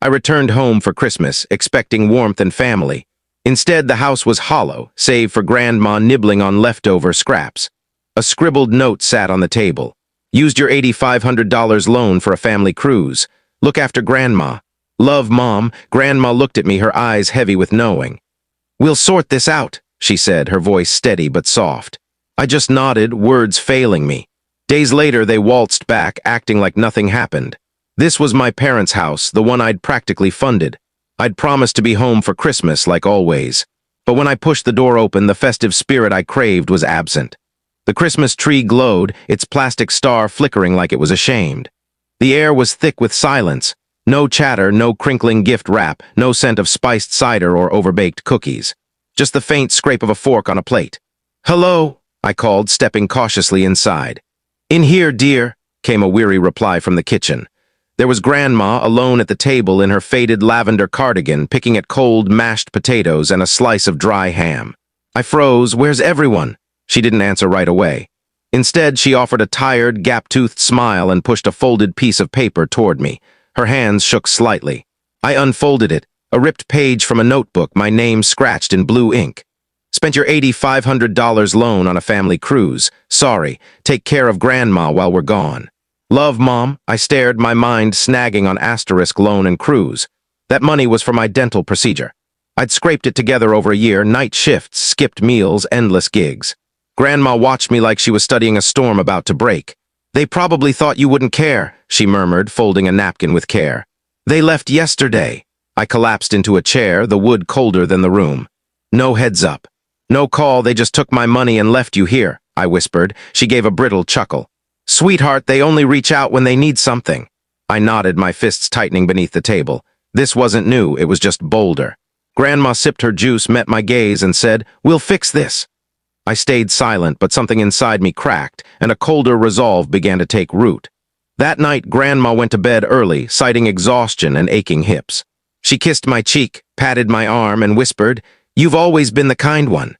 I returned home for Christmas, expecting warmth and family. Instead, the house was hollow, save for Grandma nibbling on leftover scraps. A scribbled note sat on the table. Used your $8,500 loan for a family cruise. Look after Grandma. Love, Mom. Grandma looked at me, her eyes heavy with knowing. We'll sort this out, she said, her voice steady but soft. I just nodded, words failing me. Days later, they waltzed back, acting like nothing happened. This was my parents' house, the one I'd practically funded. I'd promised to be home for Christmas, like always. But when I pushed the door open, the festive spirit I craved was absent. The Christmas tree glowed, its plastic star flickering like it was ashamed. The air was thick with silence. No chatter, no crinkling gift wrap, no scent of spiced cider or overbaked cookies. Just the faint scrape of a fork on a plate. "Hello," I called, stepping cautiously inside. "In here, dear," came a weary reply from the kitchen. There was Grandma alone at the table in her faded lavender cardigan, picking at cold, mashed potatoes and a slice of dry ham. I froze. "Where's everyone?" She didn't answer right away. Instead, she offered a tired, gap-toothed smile and pushed a folded piece of paper toward me. Her hands shook slightly. I unfolded it, a ripped page from a notebook, my name scratched in blue ink. "Spent your $8,500 loan on a family cruise. Sorry. Take care of Grandma while we're gone. Love, Mom." I stared, my mind snagging on asterisk loan and cruise. That money was for my dental procedure. I'd scraped it together over a year, night shifts, skipped meals, endless gigs. Grandma watched me like she was studying a storm about to break. "They probably thought you wouldn't care," she murmured, folding a napkin with care. "They left yesterday." I collapsed into a chair, the wood colder than the room. "No heads up. No call, they just took my money and left you here," I whispered. She gave a brittle chuckle. "Sweetheart, they only reach out when they need something." I nodded, my fists tightening beneath the table. This wasn't new, it was just bolder. Grandma sipped her juice, met my gaze, and said, "We'll fix this." I stayed silent, but something inside me cracked, and a colder resolve began to take root. That night, Grandma went to bed early, citing exhaustion and aching hips. She kissed my cheek, patted my arm, and whispered, "You've always been the kind one."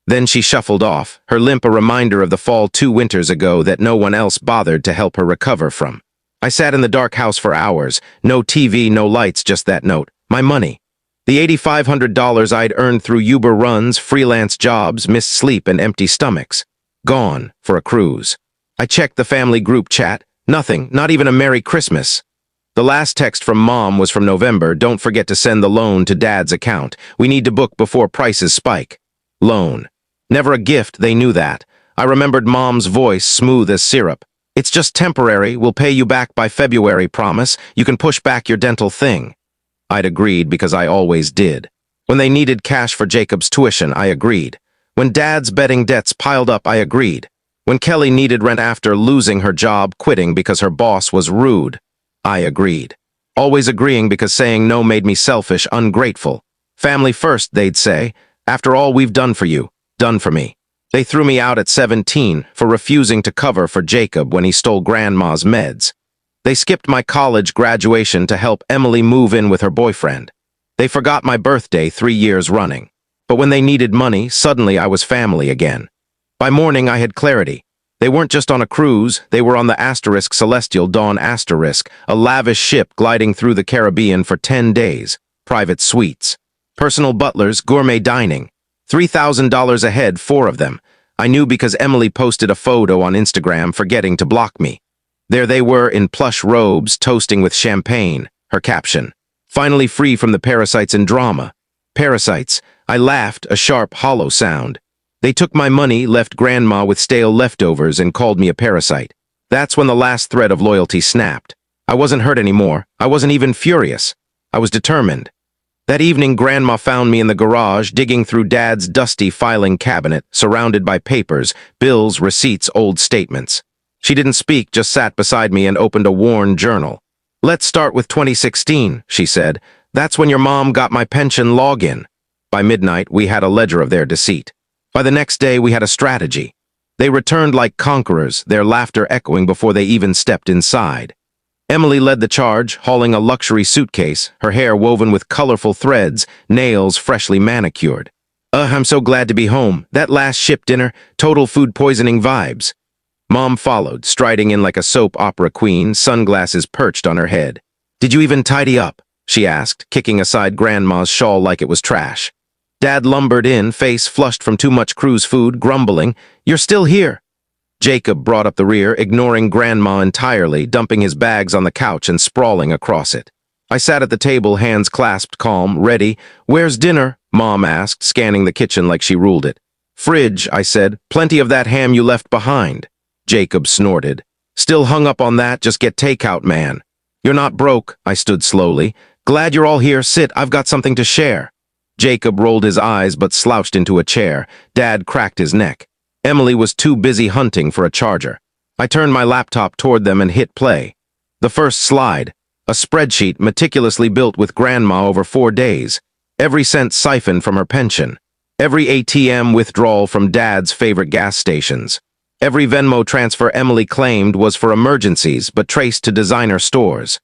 Then she shuffled off, her limp a reminder of the fall 2 winters ago that no one else bothered to help her recover from. I sat in the dark house for hours, no TV, no lights, just that note. My money. The $8,500 I'd earned through Uber runs, freelance jobs, missed sleep, and empty stomachs. Gone for a cruise. I checked the family group chat. Nothing, not even a Merry Christmas. The last text from Mom was from November. "Don't forget to send the loan to Dad's account. We need to book before prices spike." Loan. Never a gift, they knew that. I remembered Mom's voice, smooth as syrup. "It's just temporary. We'll pay you back by February, promise. You can push back your dental thing." I'd agreed because I always did. When they needed cash for Jacob's tuition, I agreed. When Dad's betting debts piled up, I agreed. When Kelly needed rent after losing her job, quitting because her boss was rude, I agreed. Always agreeing because saying no made me selfish, ungrateful. Family first, they'd say. After all we've done for you, done for me. They threw me out at 17 for refusing to cover for Jacob when he stole Grandma's meds. They skipped my college graduation to help Emily move in with her boyfriend. They forgot my birthday 3 years running. But when they needed money, suddenly I was family again. By morning, I had clarity. They weren't just on a cruise, they were on the Asterisk Celestial Dawn Asterisk, a lavish ship gliding through the Caribbean for 10 days. Private suites. Personal butlers, gourmet dining. $3,000 a head, 4 of them. I knew because Emily posted a photo on Instagram, forgetting to block me. There they were in plush robes, toasting with champagne. Her caption, "Finally free from the parasites and drama." Parasites. I laughed, a sharp, hollow sound. They took my money, left Grandma with stale leftovers, and called me a parasite. That's when the last thread of loyalty snapped. I wasn't hurt anymore. I wasn't even furious. I was determined. That evening, Grandma found me in the garage, digging through Dad's dusty filing cabinet, surrounded by papers, bills, receipts, old statements. She didn't speak, just sat beside me and opened a worn journal. "Let's start with 2016, she said. "That's when your mom got my pension login." By midnight, we had a ledger of their deceit. By the next day, we had a strategy. They returned like conquerors, their laughter echoing before they even stepped inside. Emily led the charge, hauling a luxury suitcase, her hair woven with colorful threads, nails freshly manicured. I'm so glad to be home. That last ship dinner, total food poisoning vibes." Mom followed, striding in like a soap opera queen, sunglasses perched on her head. "Did you even tidy up?" she asked, kicking aside Grandma's shawl like it was trash. Dad lumbered in, face flushed from too much cruise food, grumbling, "You're still here." Jacob brought up the rear, ignoring Grandma entirely, dumping his bags on the couch and sprawling across it. I sat at the table, hands clasped, calm, ready. "Where's dinner?" Mom asked, scanning the kitchen like she ruled it. "Fridge," I said. "Plenty of that ham you left behind." Jacob snorted. "Still hung up on that? Just get takeout, man." "You're not broke," I stood slowly. "Glad you're all here. Sit, I've got something to share." Jacob rolled his eyes but slouched into a chair. Dad cracked his neck. Emily was too busy hunting for a charger. I turned my laptop toward them and hit play. The first slide, a spreadsheet meticulously built with Grandma over 4 days. Every cent siphoned from her pension. Every ATM withdrawal from Dad's favorite gas stations. Every Venmo transfer Emily claimed was for emergencies but traced to designer stores.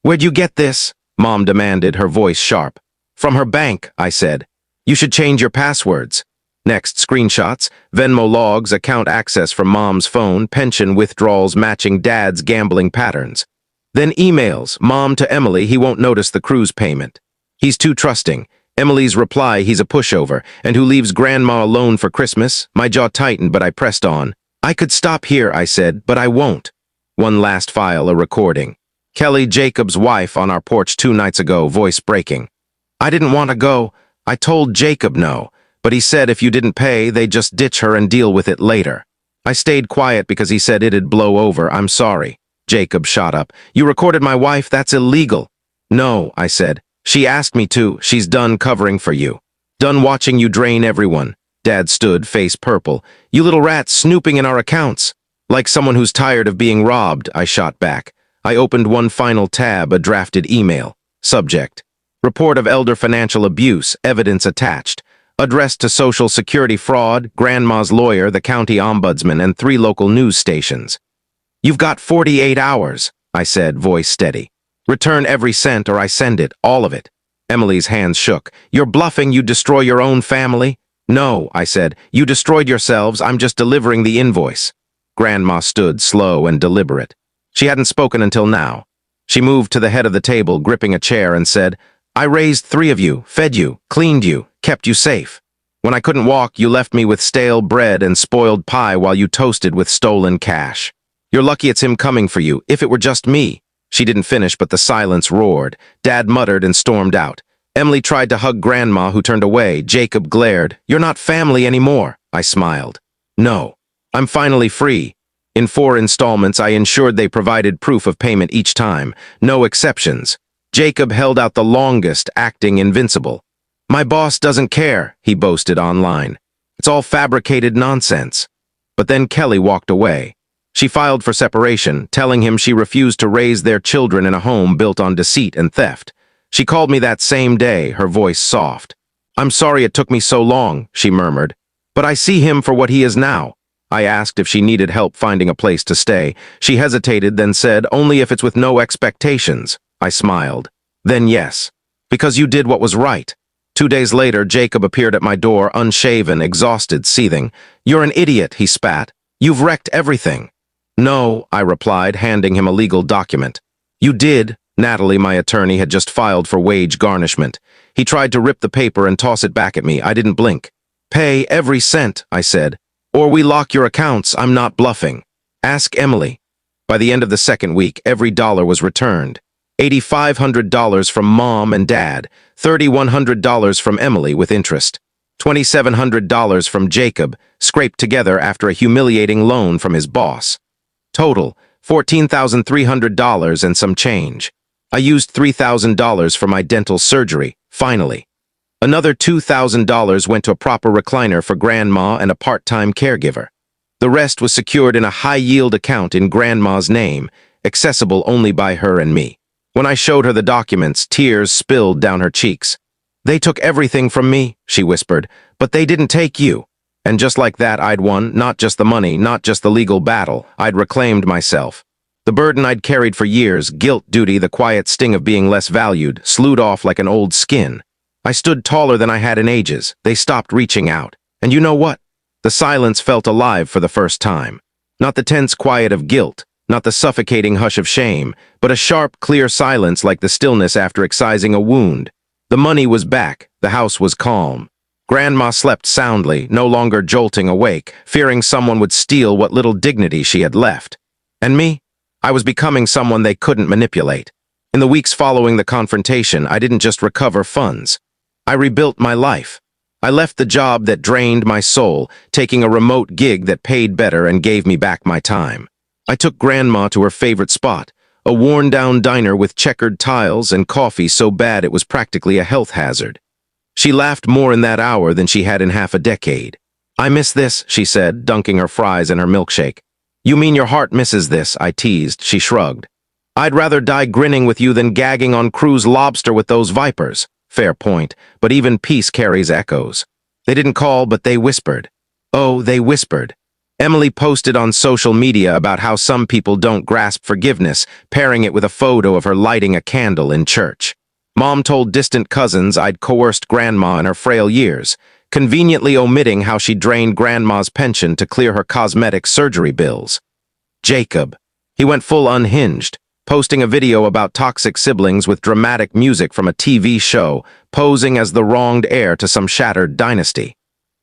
"Where'd you get this?" Mom demanded, her voice sharp. "From her bank," I said. "You should change your passwords." Next, screenshots, Venmo logs, account access from Mom's phone, pension withdrawals matching Dad's gambling patterns. Then emails, Mom to Emily, "He won't notice the cruise payment. He's too trusting." Emily's reply, "He's a pushover, and who leaves Grandma alone for Christmas?" My jaw tightened, but I pressed on. "I could stop here," I said, "but I won't." One last file, a recording. Kelly, Jacob's wife, on our porch 2 nights ago, voice breaking. "I didn't want to go. I told Jacob no, but he said if you didn't pay, they'd just ditch her and deal with it later. I stayed quiet because he said it'd blow over. I'm sorry." Jacob shot up. "You recorded my wife? That's illegal." "No," I said. "She asked me to. She's done covering for you. Done watching you drain everyone." Dad stood, face purple. "You little rat, snooping in our accounts." "Like someone who's tired of being robbed," I shot back. I opened one final tab, a drafted email. Subject: Report of elder financial abuse, evidence attached. Addressed to Social Security fraud, Grandma's lawyer, the county ombudsman, and 3 local news stations. "You've got 48 hours, I said, voice steady. "Return every cent or I send it, all of it." Emily's hands shook. "You're bluffing. You destroy your own family?" "No," I said. "You destroyed yourselves. I'm just delivering the invoice." Grandma stood, slow and deliberate. She hadn't spoken until now. She moved to the head of the table, gripping a chair, and said, "I raised 3 of you, fed you, cleaned you, kept you safe. When I couldn't walk, you left me with stale bread and spoiled pie while you toasted with stolen cash. You're lucky it's him coming for you. If it were just me." She didn't finish, but the silence roared. Dad muttered and stormed out. Emily tried to hug Grandma, who turned away. Jacob glared. "You're not family anymore." I smiled. "No. I'm finally free." In 4 installments, I ensured they provided proof of payment each time. No exceptions. Jacob held out the longest, acting invincible. "My boss doesn't care," he boasted online. "It's all fabricated nonsense." But then Kelly walked away. She filed for separation, telling him she refused to raise their children in a home built on deceit and theft. She called me that same day, her voice soft. "I'm sorry it took me so long," she murmured. "But I see him for what he is now." I asked if she needed help finding a place to stay. She hesitated, then said, "Only if it's with no expectations." I smiled. "Then yes. Because you did what was right." 2 days later, Jacob appeared at my door, unshaven, exhausted, seething. "You're an idiot," he spat. "You've wrecked everything." "No," I replied, handing him a legal document. "You did." Natalie, my attorney, had just filed for wage garnishment. He tried to rip the paper and toss it back at me. I didn't blink. "Pay every cent," I said, "or we lock your accounts. I'm not bluffing. Ask Emily." By the end of the 2nd week, every dollar was returned. $8,500 from Mom and Dad, $3,100 from Emily with interest, $2,700 from Jacob, scraped together after a humiliating loan from his boss. Total, $14,300 and some change. I used $3,000 for my dental surgery, finally. Another $2,000 went to a proper recliner for Grandma and a part-time caregiver. The rest was secured in a high-yield account in Grandma's name, accessible only by her and me. When I showed her the documents, tears spilled down her cheeks. "They took everything from me," she whispered, "but they didn't take you." And just like that, I'd won, not just the money, not just the legal battle. I'd reclaimed myself. The burden I'd carried for years, guilt, duty, the quiet sting of being less valued, slewed off like an old skin. I stood taller than I had in ages. They stopped reaching out. And you know what? The silence felt alive for the first time. Not the tense quiet of guilt, Not the suffocating hush of shame, but a sharp, clear silence like the stillness after excising a wound. The money was back, the house was calm. Grandma slept soundly, no longer jolting awake, fearing someone would steal what little dignity she had left. And me? I was becoming someone they couldn't manipulate. In the weeks following the confrontation, I didn't just recover funds. I rebuilt my life. I left the job that drained my soul, taking a remote gig that paid better and gave me back my time. I took Grandma to her favorite spot, a worn-down diner with checkered tiles and coffee so bad it was practically a health hazard. She laughed more in that hour than she had in half a decade. "I miss this," she said, dunking her fries in her milkshake. "You mean your heart misses this," I teased. She shrugged. "I'd rather die grinning with you than gagging on cruise lobster with those vipers." Fair point, but even peace carries echoes. They didn't call, but they whispered. Oh, they whispered. Emily posted on social media about how some people don't grasp forgiveness, pairing it with a photo of her lighting a candle in church. Mom told distant cousins I'd coerced Grandma in her frail years, conveniently omitting how she drained Grandma's pension to clear her cosmetic surgery bills. Jacob. He went full unhinged, posting a video about toxic siblings with dramatic music from a TV show, posing as the wronged heir to some shattered dynasty.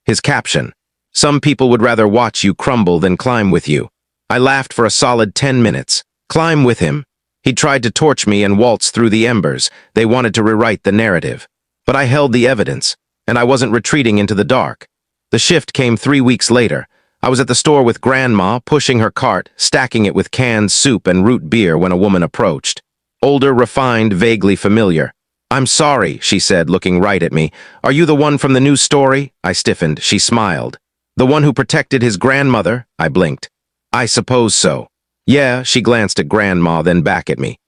His caption, "Some people would rather watch you crumble than climb with you." I laughed for a solid 10 minutes. Climb with him? He tried to torch me and waltz through the embers. They wanted to rewrite the narrative. But I held the evidence, and I wasn't retreating into the dark. The shift came 3 weeks later. I was at the store with Grandma, pushing her cart, stacking it with canned soup and root beer when a woman approached. Older, refined, vaguely familiar. "I'm sorry," she said, looking right at me. "Are you the one from the news story?" I stiffened. She smiled. "The one who protected his grandmother?" I blinked. "I suppose so." "Yeah," she glanced at Grandma, then back at me.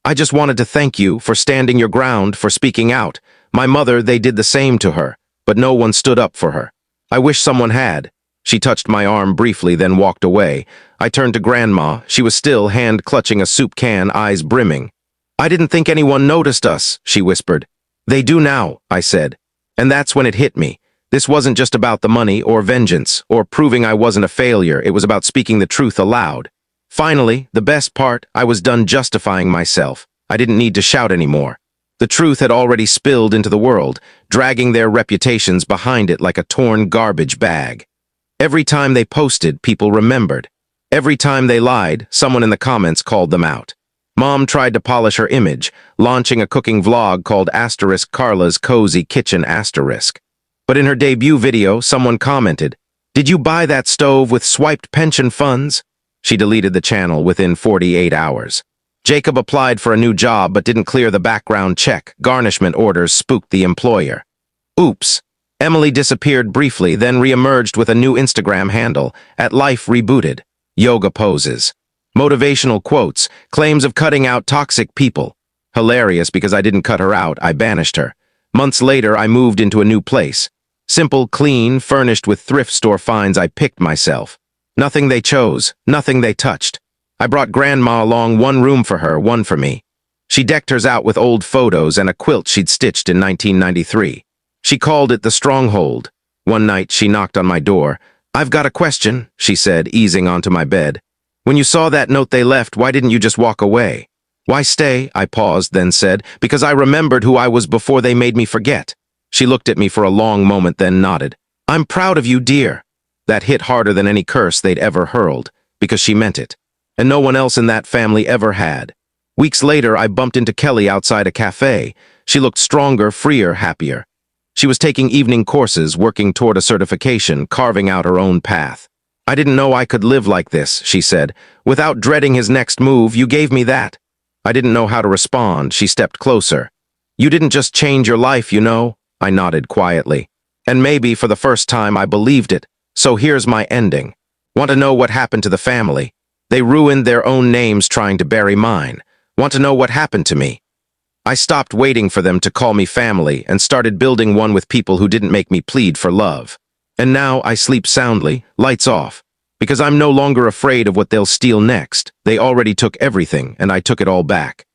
"I just wanted to thank you for standing your ground, for speaking out. My mother, they did the same to her, but no one stood up for her. I wish someone had." She touched my arm briefly, then walked away. I turned to Grandma. She was still hand-clutching a soup can, eyes brimming. "I didn't think anyone noticed us," she whispered. "They do now," I said. And that's when it hit me. This wasn't just about the money or vengeance or proving I wasn't a failure. It was about speaking the truth aloud. Finally, the best part, I was done justifying myself. I didn't need to shout anymore. The truth had already spilled into the world, dragging their reputations behind it like a torn garbage bag. Every time they posted, people remembered. Every time they lied, someone in the comments called them out. Mom tried to polish her image, launching a cooking vlog called *Carla's Cozy Kitchen*. But in her debut video, someone commented, "Did you buy that stove with swiped pension funds?" She deleted the channel within 48 hours. Jacob applied for a new job but didn't clear the background check. Garnishment orders spooked the employer. Oops. Emily disappeared briefly, then re-emerged with a new Instagram handle, @LifeRebooted. Yoga poses. Motivational quotes, claims of cutting out toxic people. Hilarious because I didn't cut her out, I banished her. Months later, I moved into a new place. Simple, clean, furnished with thrift store finds I picked myself. Nothing they chose, nothing they touched. I brought Grandma along, one room for her, one for me. She decked hers out with old photos and a quilt she'd stitched in 1993. She called it the Stronghold. One night, she knocked on my door. "I've got a question," she said, easing onto my bed. "When you saw that note they left, why didn't you just walk away?" "Why stay?" I paused, then said, "Because I remembered who I was before they made me forget." She looked at me for a long moment, then nodded. "I'm proud of you, dear." That hit harder than any curse they'd ever hurled, because she meant it. And no one else in that family ever had. Weeks later, I bumped into Kelly outside a cafe. She looked stronger, freer, happier. She was taking evening courses, working toward a certification, carving out her own path. "I didn't know I could live like this," she said. "Without dreading his next move, you gave me that." I didn't know how to respond. She stepped closer. "You didn't just change your life, you know." I nodded quietly. And maybe, for the first time, I believed it. So here's my ending. Want to know what happened to the family? They ruined their own names trying to bury mine. Want to know what happened to me? I stopped waiting for them to call me family and started building one with people who didn't make me plead for love. And now I sleep soundly, lights off, because I'm no longer afraid of what they'll steal next. They already took everything, and I took it all back.